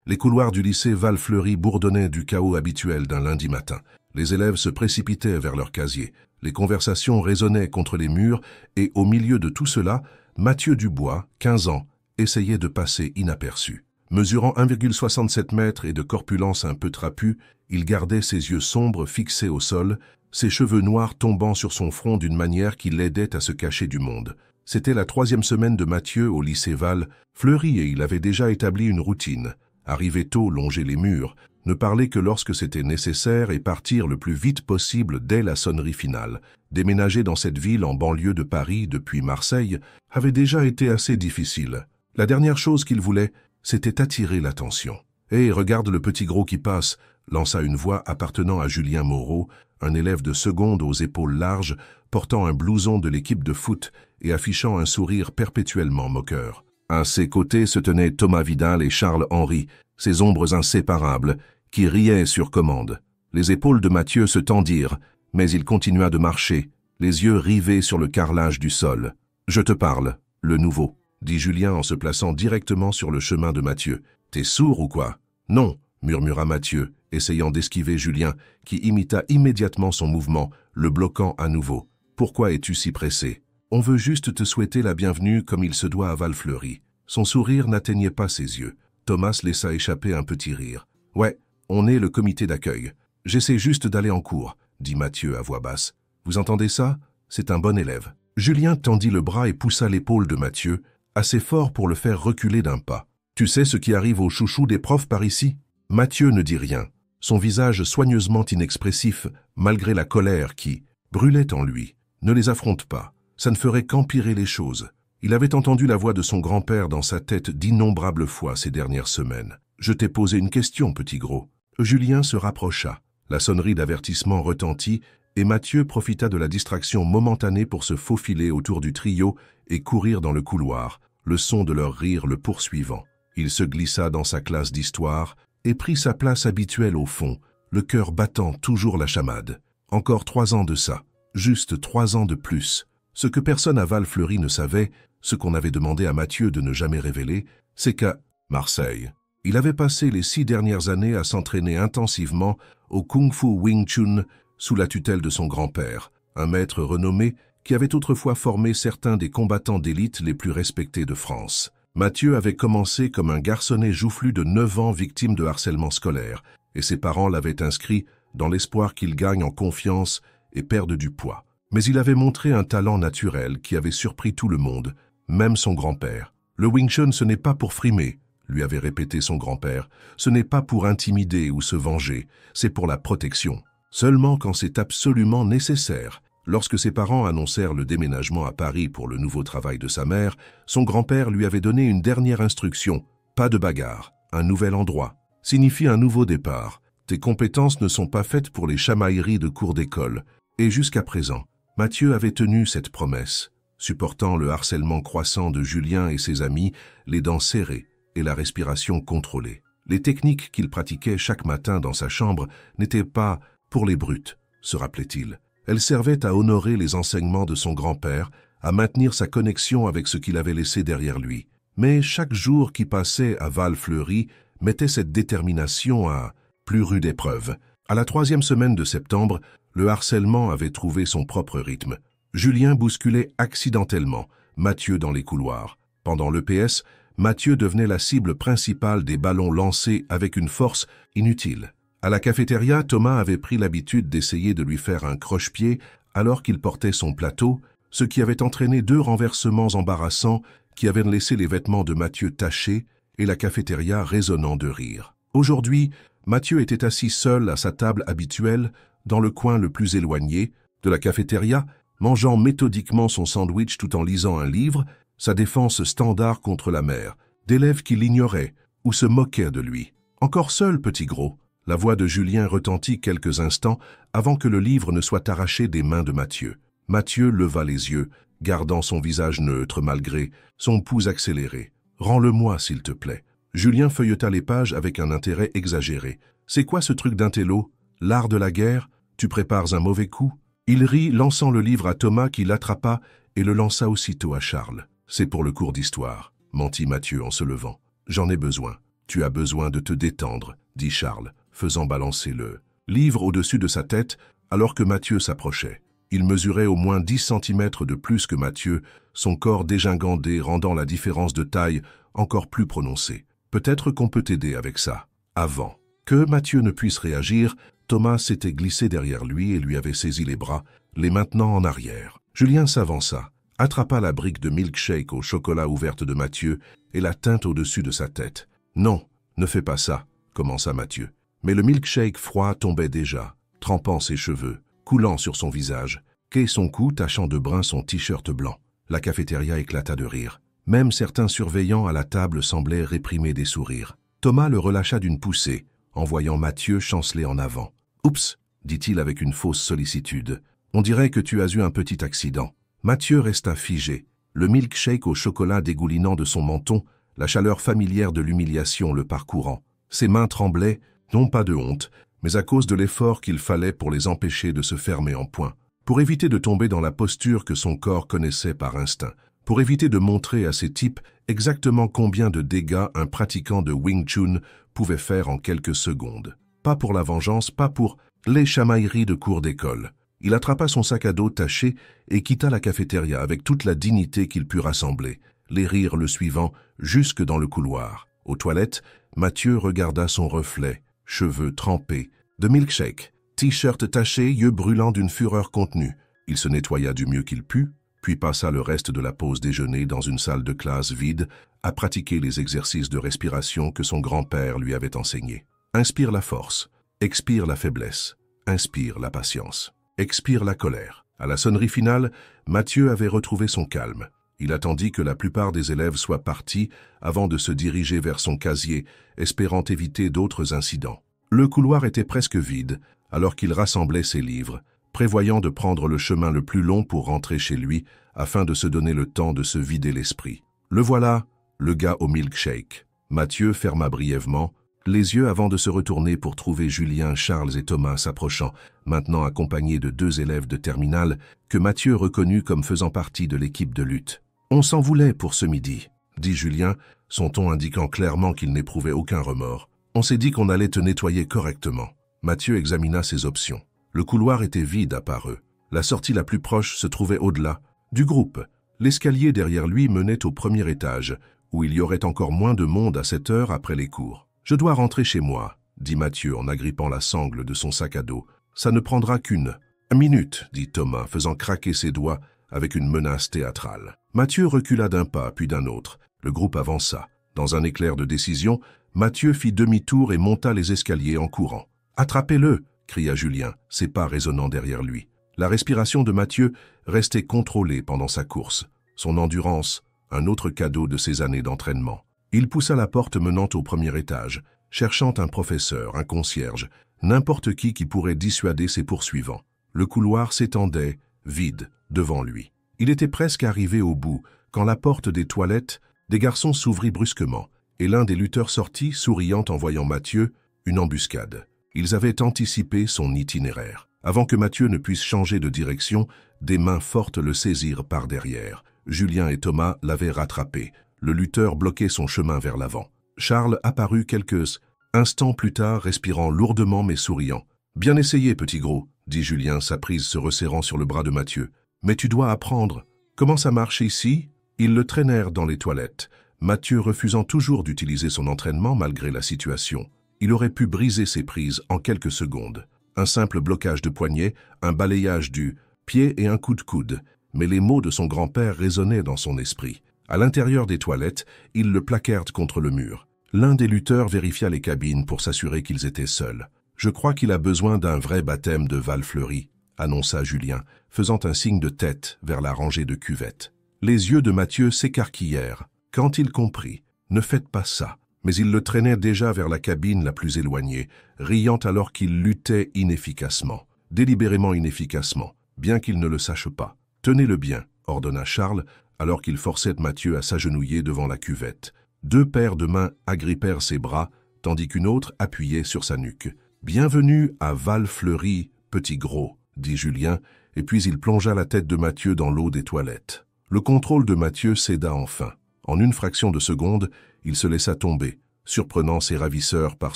Les couloirs du lycée Val-Fleury bourdonnaient du chaos habituel d'un lundi matin. Les élèves se précipitaient vers leurs casiers. Les conversations résonnaient contre les murs et, au milieu de tout cela, Mathieu Dubois, 15 ans, essayait de passer inaperçu. Mesurant 1,67 mètres et de corpulence un peu trapue, il gardait ses yeux sombres fixés au sol, ses cheveux noirs tombant sur son front d'une manière qui l'aidait à se cacher du monde. C'était la 3e semaine de Mathieu au lycée Val-Fleury et il avait déjà établi une routine. Arriver tôt, longer les murs, ne parler que lorsque c'était nécessaire et partir le plus vite possible dès la sonnerie finale. Déménager dans cette ville en banlieue de Paris depuis Marseille avait déjà été assez difficile. La dernière chose qu'il voulait, c'était attirer l'attention. « Hé, regarde le petit gros qui passe !» lança une voix appartenant à Julien Moreau, un élève de seconde aux épaules larges, portant un blouson de l'équipe de foot et affichant un sourire perpétuellement moqueur. À ses côtés se tenaient Thomas Vidal et Charles Henry, ces ombres inséparables, qui riaient sur commande. Les épaules de Mathieu se tendirent, mais il continua de marcher, les yeux rivés sur le carrelage du sol. « Je te parle, le nouveau », dit Julien en se plaçant directement sur le chemin de Mathieu. « T'es sourd ou quoi ?»« Non », murmura Mathieu, essayant d'esquiver Julien, qui imita immédiatement son mouvement, le bloquant à nouveau. « Pourquoi es-tu si pressé ? On veut juste te souhaiter la bienvenue comme il se doit à Val-Fleury. » Son sourire n'atteignait pas ses yeux. Thomas laissa échapper un petit rire. « Ouais, on est le comité d'accueil. J'essaie juste d'aller en cours, » dit Mathieu à voix basse. « Vous entendez ça? C'est un bon élève. » Julien tendit le bras et poussa l'épaule de Mathieu, assez fort pour le faire reculer d'un pas. « Tu sais ce qui arrive aux chouchous des profs par ici ?» Mathieu ne dit rien, son visage soigneusement inexpressif, malgré la colère qui brûlait en lui. Ne les affronte pas, ça ne ferait qu'empirer les choses. Il avait entendu la voix de son grand-père dans sa tête d'innombrables fois ces dernières semaines. « Je t'ai posé une question, petit gros. » Julien se rapprocha. La sonnerie d'avertissement retentit et Mathieu profita de la distraction momentanée pour se faufiler autour du trio et courir dans le couloir, le son de leur rire le poursuivant. Il se glissa dans sa classe d'histoire et prit sa place habituelle au fond, le cœur battant toujours la chamade. Encore 3 ans de ça, juste 3 ans de plus. Ce que personne à Val-Fleury ne savait, ce qu'on avait demandé à Mathieu de ne jamais révéler, c'est qu'à Marseille, il avait passé les 6 dernières années à s'entraîner intensivement au Kung Fu Wing Chun sous la tutelle de son grand-père, un maître renommé qui avait autrefois formé certains des combattants d'élite les plus respectés de France. Mathieu avait commencé comme un garçonnet joufflu de 9 ans victime de harcèlement scolaire, et ses parents l'avaient inscrit dans l'espoir qu'il gagne en confiance et perde du poids. Mais il avait montré un talent naturel qui avait surpris tout le monde, même son grand-père. Le Wing Chun, ce n'est pas pour frimer, lui avait répété son grand-père. Ce n'est pas pour intimider ou se venger, c'est pour la protection. Seulement quand c'est absolument nécessaire. Lorsque ses parents annoncèrent le déménagement à Paris pour le nouveau travail de sa mère, son grand-père lui avait donné une dernière instruction. Pas de bagarre, un nouvel endroit. Signifie un nouveau départ. Tes compétences ne sont pas faites pour les chamailleries de cours d'école. Et jusqu'à présent, Mathieu avait tenu cette promesse, supportant le harcèlement croissant de Julien et ses amis, les dents serrées et la respiration contrôlée. Les techniques qu'il pratiquait chaque matin dans sa chambre n'étaient pas pour les brutes, se rappelait-il. Elles servaient à honorer les enseignements de son grand-père, à maintenir sa connexion avec ce qu'il avait laissé derrière lui. Mais chaque jour qui passait à Val-Fleury mettait cette détermination à plus rude épreuve. À la 3e semaine de septembre, le harcèlement avait trouvé son propre rythme. Julien bousculait accidentellement Mathieu dans les couloirs. Pendant l'EPS, Mathieu devenait la cible principale des ballons lancés avec une force inutile. À la cafétéria, Thomas avait pris l'habitude d'essayer de lui faire un croche-pied alors qu'il portait son plateau, ce qui avait entraîné 2 renversements embarrassants qui avaient laissé les vêtements de Mathieu tachés et la cafétéria résonnant de rire. Aujourd'hui, Mathieu était assis seul à sa table habituelle, dans le coin le plus éloigné de la cafétéria, mangeant méthodiquement son sandwich tout en lisant un livre, sa défense standard contre la mère, d'élèves qui l'ignoraient ou se moquaient de lui. Encore seul, petit gros. La voix de Julien retentit quelques instants avant que le livre ne soit arraché des mains de Mathieu. Mathieu leva les yeux, gardant son visage neutre malgré son pouls accéléré. « Rends-le-moi, s'il te plaît. » Julien feuilleta les pages avec un intérêt exagéré. « C'est quoi ce truc d'intello? L'art de la guerre? Tu prépares un mauvais coup ?» Il rit, lançant le livre à Thomas qui l'attrapa et le lança aussitôt à Charles. « C'est pour le cours d'histoire, » mentit Mathieu en se levant. « J'en ai besoin. » Tu as besoin de te détendre, dit Charles, faisant balancer le livre au-dessus de sa tête alors que Mathieu s'approchait. Il mesurait au moins 10 centimètres de plus que Mathieu, son corps dégingandé rendant la différence de taille encore plus prononcée. Peut-être qu'on peut t'aider avec ça. Avant que Mathieu ne puisse réagir, Thomas s'était glissé derrière lui et lui avait saisi les bras, les maintenant en arrière. Julien s'avança, attrapa la brique de milkshake au chocolat ouverte de Mathieu et la tint au-dessus de sa tête. « Non, ne fais pas ça », commença Mathieu. Mais le milkshake froid tombait déjà, trempant ses cheveux, coulant sur son visage, et son cou tachant de brun son t-shirt blanc. La cafétéria éclata de rire. Même certains surveillants à la table semblaient réprimer des sourires. Thomas le relâcha d'une poussée, en voyant Mathieu chanceler en avant. « Oups !» dit-il avec une fausse sollicitude. « On dirait que tu as eu un petit accident. » Mathieu resta figé, le milkshake au chocolat dégoulinant de son menton, la chaleur familière de l'humiliation le parcourant. Ses mains tremblaient, non pas de honte, mais à cause de l'effort qu'il fallait pour les empêcher de se fermer en poing, pour éviter de tomber dans la posture que son corps connaissait par instinct, pour éviter de montrer à ces types exactement combien de dégâts un pratiquant de Wing Chun pouvait faire en quelques secondes. Pas pour la vengeance, pas pour les chamailleries de cours d'école. Il attrapa son sac à dos taché et quitta la cafétéria avec toute la dignité qu'il put rassembler, les rires le suivant jusque dans le couloir. Aux toilettes, Mathieu regarda son reflet, cheveux trempés, de milkshake, t-shirt taché, yeux brûlants d'une fureur contenue. Il se nettoya du mieux qu'il put, puis passa le reste de la pause déjeuner dans une salle de classe vide à pratiquer les exercices de respiration que son grand-père lui avait enseignés. Inspire la force, expire la faiblesse, inspire la patience, expire la colère. À la sonnerie finale, Mathieu avait retrouvé son calme. Il attendit que la plupart des élèves soient partis avant de se diriger vers son casier, espérant éviter d'autres incidents. Le couloir était presque vide, alors qu'il rassemblait ses livres, prévoyant de prendre le chemin le plus long pour rentrer chez lui, afin de se donner le temps de se vider l'esprit. Le voilà, le gars au milkshake. Mathieu ferma brièvement les yeux avant de se retourner pour trouver Julien, Charles et Thomas s'approchant, maintenant accompagnés de 2 élèves de terminale que Mathieu reconnut comme faisant partie de l'équipe de lutte. « On s'en voulait pour ce midi », dit Julien, son ton indiquant clairement qu'il n'éprouvait aucun remords. « On s'est dit qu'on allait te nettoyer correctement. » Mathieu examina ses options. Le couloir était vide à part eux. La sortie la plus proche se trouvait au-delà du groupe. L'escalier derrière lui menait au premier étage, où il y aurait encore moins de monde à cette heure après les cours. « Je dois rentrer chez moi », dit Mathieu en agrippant la sangle de son sac à dos. « Ça ne prendra qu'une minute, dit Thomas, faisant craquer ses doigts avec une menace théâtrale. Mathieu recula d'un pas, puis d'un autre. Le groupe avança. Dans un éclair de décision, Mathieu fit demi-tour et monta les escaliers en courant. « Attrapez-le » cria Julien, ses pas résonnant derrière lui. La respiration de Mathieu restait contrôlée pendant sa course. Son endurance, un autre cadeau de ses années d'entraînement. Il poussa la porte menant au premier étage, cherchant un professeur, un concierge, n'importe qui pourrait dissuader ses poursuivants. Le couloir s'étendait, vide, devant lui. Il était presque arrivé au bout, quand la porte des toilettes des garçons s'ouvrit brusquement, et l'un des lutteurs sortit, souriant en voyant Mathieu, une embuscade. Ils avaient anticipé son itinéraire. Avant que Mathieu ne puisse changer de direction, des mains fortes le saisirent par derrière. Julien et Thomas l'avaient rattrapé. Le lutteur bloquait son chemin vers l'avant. Charles apparut quelques instants plus tard, respirant lourdement mais souriant. « Bien essayé, petit gros », dit Julien, sa prise se resserrant sur le bras de Mathieu. « Mais tu dois apprendre. Comment ça marche ici ?» Ils le traînèrent dans les toilettes, Mathieu refusant toujours d'utiliser son entraînement malgré la situation. Il aurait pu briser ses prises en quelques secondes. Un simple blocage de poignet, un balayage du pied et un coup de coude. Mais les mots de son grand-père résonnaient dans son esprit. À l'intérieur des toilettes, ils le plaquèrent contre le mur. L'un des lutteurs vérifia les cabines pour s'assurer qu'ils étaient seuls. « Je crois qu'il a besoin d'un vrai baptême de Val-Fleury », annonça Julien, faisant un signe de tête vers la rangée de cuvettes. Les yeux de Mathieu s'écarquillèrent. Quand il comprit, « Ne faites pas ça », mais il le traînait déjà vers la cabine la plus éloignée, riant alors qu'il luttait inefficacement, délibérément inefficacement, bien qu'il ne le sache pas. « Tenez-le bien », ordonna Charles, alors qu'il forçait Mathieu à s'agenouiller devant la cuvette. 2 paires de mains agrippèrent ses bras, tandis qu'une autre appuyait sur sa nuque. « Bienvenue à Val-Fleury, petit gros », dit Julien, et puis il plongea la tête de Mathieu dans l'eau des toilettes. Le contrôle de Mathieu céda enfin. En une fraction de seconde, il se laissa tomber, surprenant ses ravisseurs par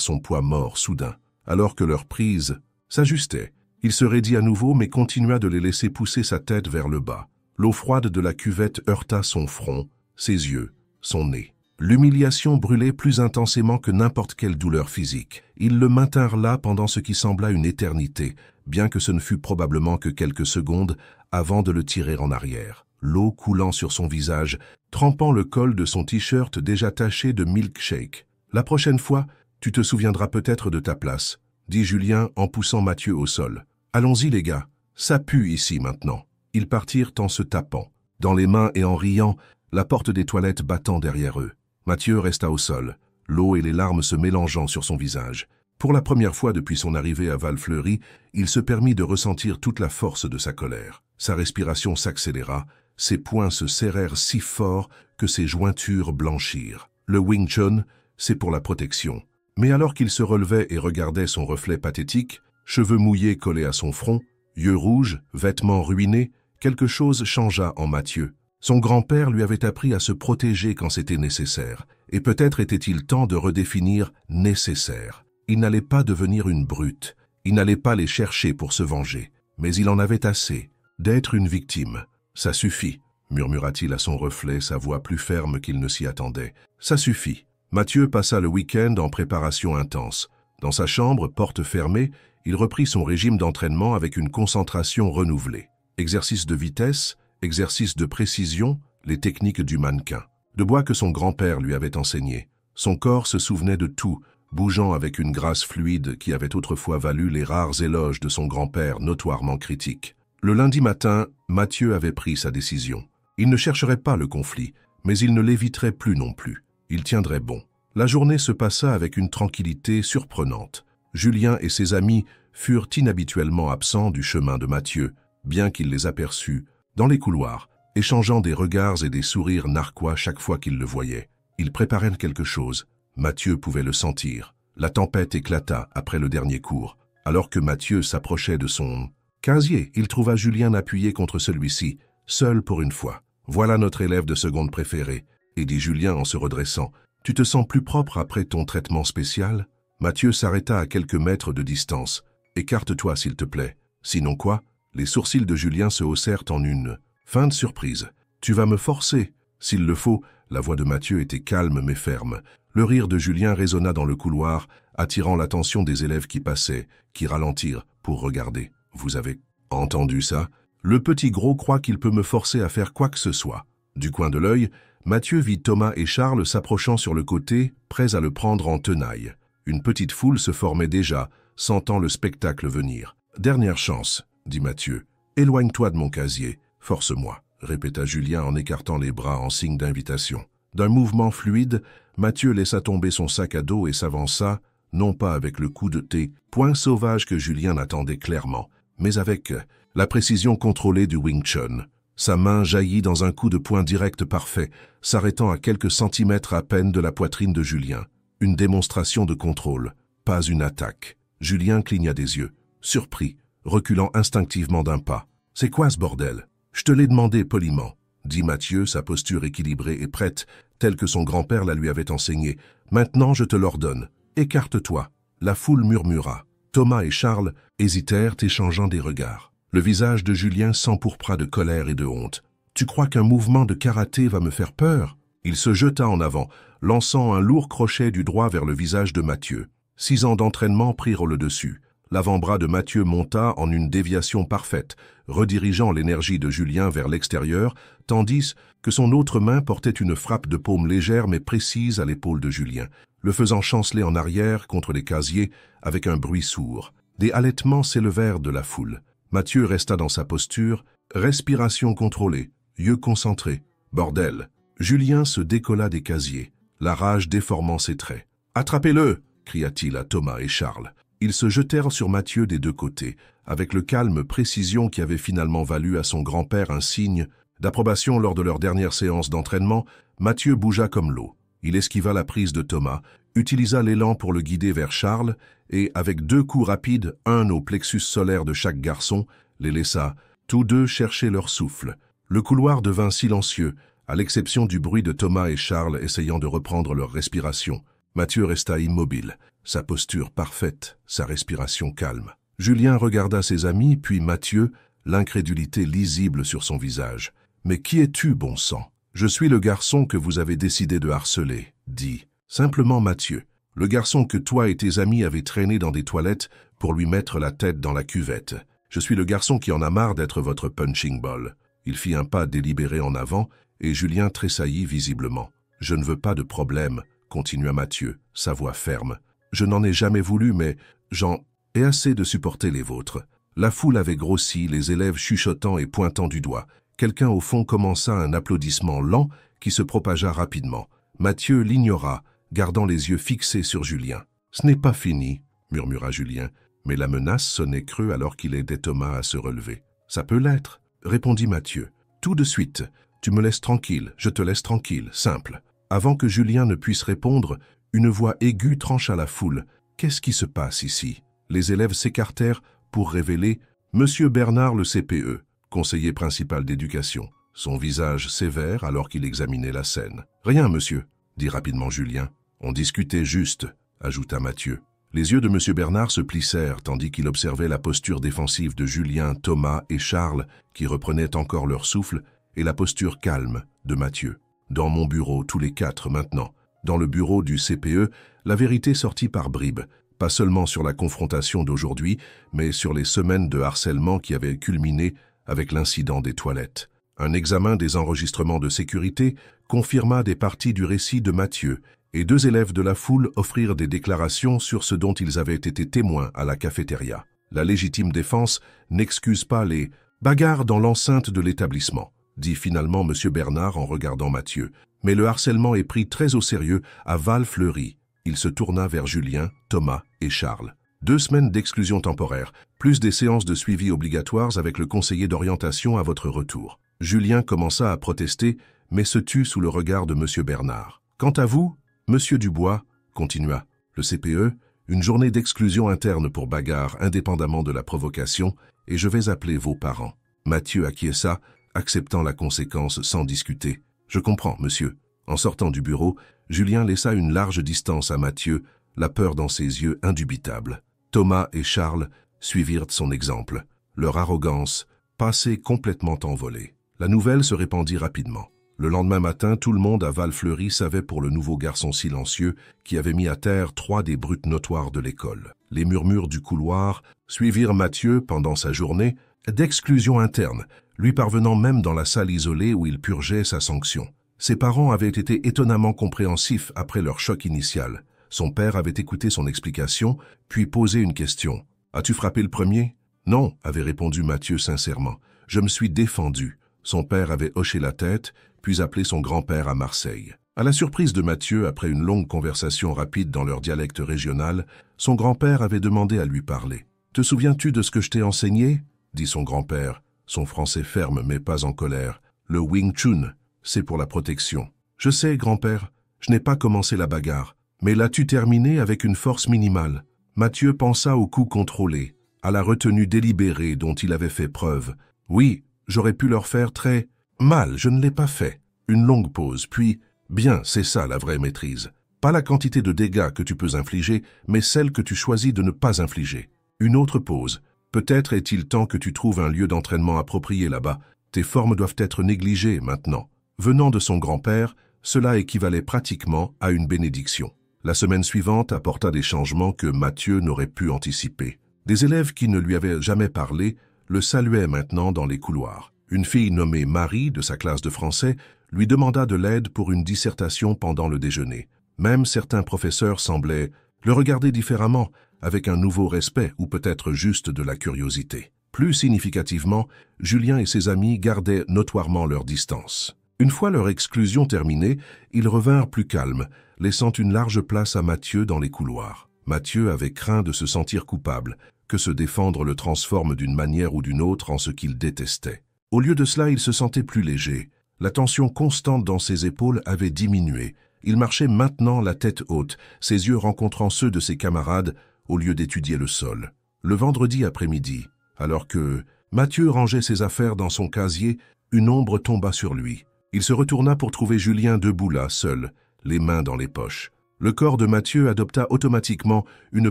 son poids mort soudain. Alors que leur prise s'ajustait, il se raidit à nouveau mais continua de les laisser pousser sa tête vers le bas. L'eau froide de la cuvette heurta son front, ses yeux, son nez. L'humiliation brûlait plus intensément que n'importe quelle douleur physique. Ils le maintinrent là pendant ce qui sembla une éternité, bien que ce ne fût probablement que quelques secondes avant de le tirer en arrière. L'eau coulant sur son visage, trempant le col de son t-shirt déjà taché de milkshake. « La prochaine fois, tu te souviendras peut-être de ta place », dit Julien en poussant Mathieu au sol. « Allons-y les gars, ça pue ici maintenant. » Ils partirent en se tapant, dans les mains et en riant, la porte des toilettes battant derrière eux. Mathieu resta au sol, l'eau et les larmes se mélangeant sur son visage. Pour la première fois depuis son arrivée à Val-Fleury, il se permit de ressentir toute la force de sa colère. Sa respiration s'accéléra, ses poings se serrèrent si fort que ses jointures blanchirent. Le Wing Chun, c'est pour la protection. Mais alors qu'il se relevait et regardait son reflet pathétique, cheveux mouillés collés à son front, yeux rouges, vêtements ruinés, quelque chose changea en Mathieu. Son grand-père lui avait appris à se protéger quand c'était nécessaire, et peut-être était-il temps de redéfinir « nécessaire ». Il n'allait pas devenir une brute, il n'allait pas les chercher pour se venger, mais il en avait assez d'être une victime. « Ça suffit », murmura-t-il à son reflet, sa voix plus ferme qu'il ne s'y attendait. « Ça suffit ». Mathieu passa le week-end en préparation intense. Dans sa chambre, porte fermée, il reprit son régime d'entraînement avec une concentration renouvelée. Exercice de vitesse, exercice de précision, les techniques du mannequin. De bois que son grand-père lui avait enseigné. Son corps se souvenait de tout, bougeant avec une grâce fluide qui avait autrefois valu les rares éloges de son grand-père notoirement critique. Le lundi matin, Mathieu avait pris sa décision. Il ne chercherait pas le conflit, mais il ne l'éviterait plus non plus. Il tiendrait bon. La journée se passa avec une tranquillité surprenante. Julien et ses amis furent inhabituellement absents du chemin de Mathieu, bien qu'il les aperçût dans les couloirs, échangeant des regards et des sourires narquois chaque fois qu'ils le voyaient. Ils préparaient quelque chose. Mathieu pouvait le sentir. La tempête éclata après le dernier cours. Alors que Mathieu s'approchait de son casier, il trouva Julien appuyé contre celui-ci, seul pour une fois. « Voilà notre élève de seconde préférée », et dit Julien en se redressant. « Tu te sens plus propre après ton traitement spécial ?» Mathieu s'arrêta à quelques mètres de distance. « Écarte-toi, s'il te plaît. Sinon quoi ?» Les sourcils de Julien se haussèrent en une fin de surprise. « Tu vas me forcer !» S'il le faut, la voix de Mathieu était calme mais ferme. Le rire de Julien résonna dans le couloir, attirant l'attention des élèves qui passaient, qui ralentirent pour regarder. « Vous avez entendu ça ?» Le petit gros croit qu'il peut me forcer à faire quoi que ce soit. Du coin de l'œil, Mathieu vit Thomas et Charles s'approchant sur le côté, prêts à le prendre en tenaille. Une petite foule se formait déjà, sentant le spectacle venir. « Dernière chance !» dit Mathieu. « Éloigne-toi de mon casier, force-moi », répéta Julien en écartant les bras en signe d'invitation. D'un mouvement fluide, Mathieu laissa tomber son sac à dos et s'avança, non pas avec le coup de poing sauvage que Julien attendait clairement, mais avec la précision contrôlée du Wing Chun. Sa main jaillit dans un coup de poing direct parfait, s'arrêtant à quelques centimètres à peine de la poitrine de Julien. Une démonstration de contrôle, pas une attaque. Julien cligna des yeux, surpris, reculant instinctivement d'un pas. « C'est quoi ce bordel ? Je te l'ai demandé poliment, » dit Mathieu, sa posture équilibrée et prête, telle que son grand-père la lui avait enseignée. « Maintenant, je te l'ordonne. Écarte-toi. » La foule murmura. Thomas et Charles hésitèrent, échangeant des regards. Le visage de Julien s'empourpra de colère et de honte. « Tu crois qu'un mouvement de karaté va me faire peur ?» Il se jeta en avant, lançant un lourd crochet du droit vers le visage de Mathieu. 6 ans d'entraînement prirent le dessus. L'avant-bras de Mathieu monta en une déviation parfaite, redirigeant l'énergie de Julien vers l'extérieur, tandis que son autre main portait une frappe de paume légère mais précise à l'épaule de Julien, le faisant chanceler en arrière contre les casiers avec un bruit sourd. Des halètements s'élevèrent de la foule. Mathieu resta dans sa posture, respiration contrôlée, yeux concentrés. Bordel! Julien se décolla des casiers, la rage déformant ses traits. « Attrapez-le » cria-t-il à Thomas et Charles. Ils se jetèrent sur Mathieu des deux côtés, avec le calme précision qui avait finalement valu à son grand-père un signe d'approbation lors de leur dernière séance d'entraînement. Mathieu bougea comme l'eau. Il esquiva la prise de Thomas, utilisa l'élan pour le guider vers Charles et, avec 2 coups rapides, un au plexus solaire de chaque garçon, les laissa tous deux chercher leur souffle. Le couloir devint silencieux, à l'exception du bruit de Thomas et Charles essayant de reprendre leur respiration. Mathieu resta immobile, sa posture parfaite, sa respiration calme. Julien regarda ses amis, puis Mathieu, l'incrédulité lisible sur son visage. « Mais qui es-tu, bon sang ?»« Je suis le garçon que vous avez décidé de harceler, » dit simplement Mathieu. Le garçon que toi et tes amis avez traîné dans des toilettes pour lui mettre la tête dans la cuvette. Je suis le garçon qui en a marre d'être votre punching ball. Il fit un pas délibéré en avant et Julien tressaillit visiblement. « Je ne veux pas de problème, » continua Mathieu, sa voix ferme. « Je n'en ai jamais voulu, mais j'en ai assez de supporter les vôtres. » La foule avait grossi, les élèves chuchotant et pointant du doigt. Quelqu'un au fond commença un applaudissement lent qui se propagea rapidement. Mathieu l'ignora, gardant les yeux fixés sur Julien. « Ce n'est pas fini, » murmura Julien, mais la menace sonnait creux alors qu'il aidait Thomas à se relever. « Ça peut l'être, » répondit Mathieu. « Tout de suite, tu me laisses tranquille, je te laisse tranquille, simple. » Avant que Julien ne puisse répondre, une voix aiguë trancha la foule. « Qu'est-ce qui se passe ici ?» Les élèves s'écartèrent pour révéler « Monsieur Bernard le CPE, conseiller principal d'éducation », son visage sévère alors qu'il examinait la scène. « Rien, monsieur », dit rapidement Julien. « On discutait juste », ajouta Mathieu. Les yeux de monsieur Bernard se plissèrent tandis qu'il observait la posture défensive de Julien, Thomas et Charles qui reprenaient encore leur souffle et la posture calme de Mathieu. Dans mon bureau, tous les quatre maintenant. Dans le bureau du CPE, la vérité sortit par bribes, pas seulement sur la confrontation d'aujourd'hui, mais sur les semaines de harcèlement qui avaient culminé avec l'incident des toilettes. Un examen des enregistrements de sécurité confirma des parties du récit de Mathieu, et deux élèves de la foule offrirent des déclarations sur ce dont ils avaient été témoins à la cafétéria. La légitime défense n'excuse pas les bagarres dans l'enceinte de l'établissement, dit finalement M. Bernard en regardant Mathieu. Mais le harcèlement est pris très au sérieux à Val-Fleury. Il se tourna vers Julien, Thomas et Charles. 2 semaines d'exclusion temporaire, plus des séances de suivi obligatoires avec le conseiller d'orientation à votre retour. Julien commença à protester, mais se tut sous le regard de M. Bernard. Quant à vous, Monsieur Dubois, continua le CPE, une journée d'exclusion interne pour bagarre indépendamment de la provocation, et je vais appeler vos parents. Mathieu acquiesça, acceptant la conséquence sans discuter. « Je comprends, monsieur. » En sortant du bureau, Julien laissa une large distance à Mathieu, la peur dans ses yeux indubitable. Thomas et Charles suivirent son exemple, leur arrogance passée complètement envolée. La nouvelle se répandit rapidement. Le lendemain matin, tout le monde à Val-Fleury savait pour le nouveau garçon silencieux qui avait mis à terre 3 des brutes notoires de l'école. Les murmures du couloir suivirent Mathieu pendant sa journée d'exclusion interne, lui parvenant même dans la salle isolée où il purgeait sa sanction. Ses parents avaient été étonnamment compréhensifs après leur choc initial. Son père avait écouté son explication, puis posé une question. « As-tu frappé le premier ?» « Non, » avait répondu Mathieu sincèrement. « Je me suis défendu. » Son père avait hoché la tête, puis appelé son grand-père à Marseille. À la surprise de Mathieu, après une longue conversation rapide dans leur dialecte régional, son grand-père avait demandé à lui parler. « Te souviens-tu de ce que je t'ai enseigné ?» dit son grand-père, son français ferme mais pas en colère. « Le Wing Chun, c'est pour la protection. »« Je sais, grand-père, je n'ai pas commencé la bagarre, mais l'as-tu terminé avec une force minimale ?» Mathieu pensa au coup contrôlé, à la retenue délibérée dont il avait fait preuve. « Oui, j'aurais pu leur faire très mal, je ne l'ai pas fait. » Une longue pause, puis « Bien, c'est ça la vraie maîtrise. Pas la quantité de dégâts que tu peux infliger, mais celle que tu choisis de ne pas infliger. » Une autre pause. « Peut-être est-il temps que tu trouves un lieu d'entraînement approprié là-bas. Tes formes doivent être négligées maintenant. » Venant de son grand-père, cela équivalait pratiquement à une bénédiction. La semaine suivante apporta des changements que Mathieu n'aurait pu anticiper. Des élèves qui ne lui avaient jamais parlé le saluaient maintenant dans les couloirs. Une fille nommée Marie, de sa classe de français, lui demanda de l'aide pour une dissertation pendant le déjeuner. Même certains professeurs semblaient le regarder différemment, avec un nouveau respect ou peut-être juste de la curiosité. Plus significativement, Julien et ses amis gardaient notoirement leur distance. Une fois leur exclusion terminée, ils revinrent plus calmes, laissant une large place à Mathieu dans les couloirs. Mathieu avait craint de se sentir coupable, que se défendre le transforme d'une manière ou d'une autre en ce qu'il détestait. Au lieu de cela, il se sentait plus léger. La tension constante dans ses épaules avait diminué. Il marchait maintenant la tête haute, ses yeux rencontrant ceux de ses camarades, au lieu d'étudier le sol. Le vendredi après-midi, alors que Mathieu rangeait ses affaires dans son casier, une ombre tomba sur lui. Il se retourna pour trouver Julien debout là, seul, les mains dans les poches. Le corps de Mathieu adopta automatiquement une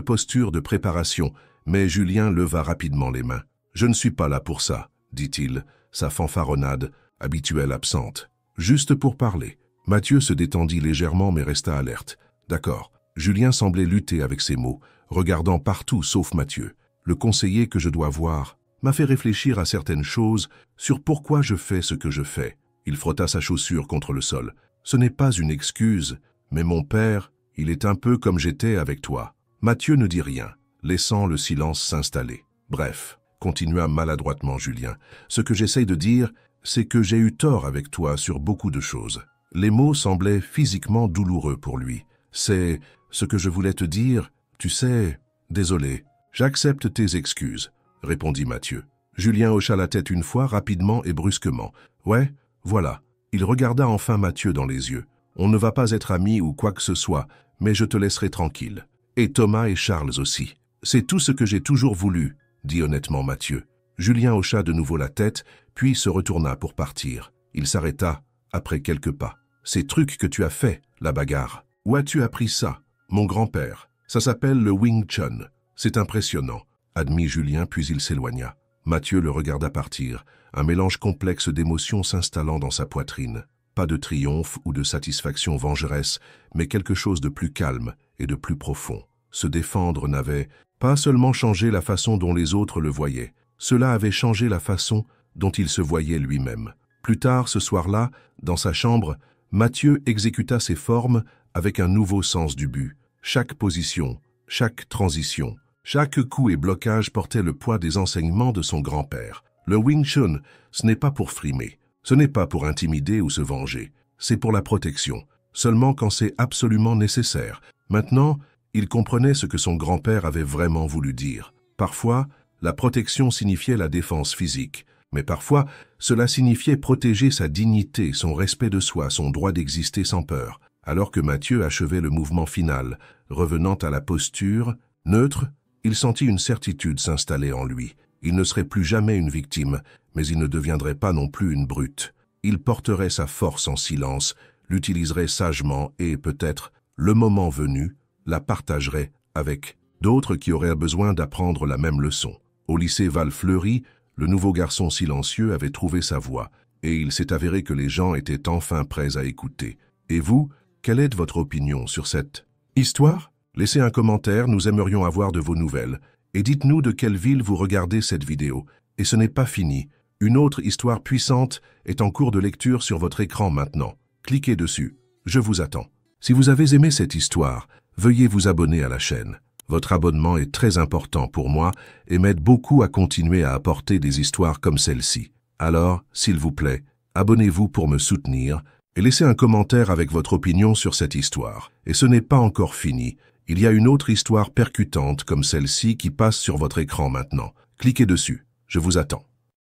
posture de préparation, mais Julien leva rapidement les mains. « Je ne suis pas là pour ça, » dit-il, sa fanfaronnade habituelle absente. « Juste pour parler. » Mathieu se détendit légèrement mais resta alerte. « D'accord. » Julien semblait lutter avec ses mots, regardant partout sauf Mathieu. Le conseiller que je dois voir m'a fait réfléchir à certaines choses sur pourquoi je fais ce que je fais. Il frotta sa chaussure contre le sol. Ce n'est pas une excuse, mais mon père, il est un peu comme j'étais avec toi. Mathieu ne dit rien, laissant le silence s'installer. Bref, continua maladroitement Julien, ce que j'essaye de dire, c'est que j'ai eu tort avec toi sur beaucoup de choses. Les mots semblaient physiquement douloureux pour lui. C'est ce que je voulais te dire, tu sais, désolé. J'accepte tes excuses, répondit Mathieu. Julien hocha la tête une fois, rapidement et brusquement. Ouais, voilà. Il regarda enfin Mathieu dans les yeux. On ne va pas être amis ou quoi que ce soit, mais je te laisserai tranquille. Et Thomas et Charles aussi. C'est tout ce que j'ai toujours voulu, dit honnêtement Mathieu. Julien hocha de nouveau la tête, puis se retourna pour partir. Il s'arrêta, après quelques pas. Ces trucs que tu as fait, la bagarre. Où as-tu appris ça? Mon grand-père. Ça s'appelle le Wing Chun. C'est impressionnant, admit Julien, puis il s'éloigna. Mathieu le regarda partir, un mélange complexe d'émotions s'installant dans sa poitrine. Pas de triomphe ou de satisfaction vengeresse, mais quelque chose de plus calme et de plus profond. Se défendre n'avait pas seulement changé la façon dont les autres le voyaient, cela avait changé la façon dont il se voyait lui-même. Plus tard, ce soir-là, dans sa chambre, Mathieu exécuta ses formes avec un nouveau sens du but. Chaque position, chaque transition, chaque coup et blocage portait le poids des enseignements de son grand-père. Le Wing Chun, ce n'est pas pour frimer, ce n'est pas pour intimider ou se venger, c'est pour la protection, seulement quand c'est absolument nécessaire. Maintenant, il comprenait ce que son grand-père avait vraiment voulu dire. Parfois, la protection signifiait la défense physique, mais parfois, cela signifiait protéger sa dignité, son respect de soi, son droit d'exister sans peur. Alors que Mathieu achevait le mouvement final, revenant à la posture neutre, il sentit une certitude s'installer en lui. Il ne serait plus jamais une victime, mais il ne deviendrait pas non plus une brute. Il porterait sa force en silence, l'utiliserait sagement et, peut-être, le moment venu, la partagerait avec d'autres qui auraient besoin d'apprendre la même leçon. Au lycée Val-Fleury, le nouveau garçon silencieux avait trouvé sa voie, et il s'est avéré que les gens étaient enfin prêts à écouter. Et vous, quelle est votre opinion sur cette histoire? Laissez un commentaire, nous aimerions avoir de vos nouvelles. Et dites-nous de quelle ville vous regardez cette vidéo. Et ce n'est pas fini. Une autre histoire puissante est en cours de lecture sur votre écran maintenant. Cliquez dessus. Je vous attends. Si vous avez aimé cette histoire, veuillez vous abonner à la chaîne. Votre abonnement est très important pour moi et m'aide beaucoup à continuer à apporter des histoires comme celle-ci. Alors, s'il vous plaît, abonnez-vous pour me soutenir et laissez un commentaire avec votre opinion sur cette histoire. Et ce n'est pas encore fini. Il y a une autre histoire percutante comme celle-ci qui passe sur votre écran maintenant. Cliquez dessus. Je vous attends.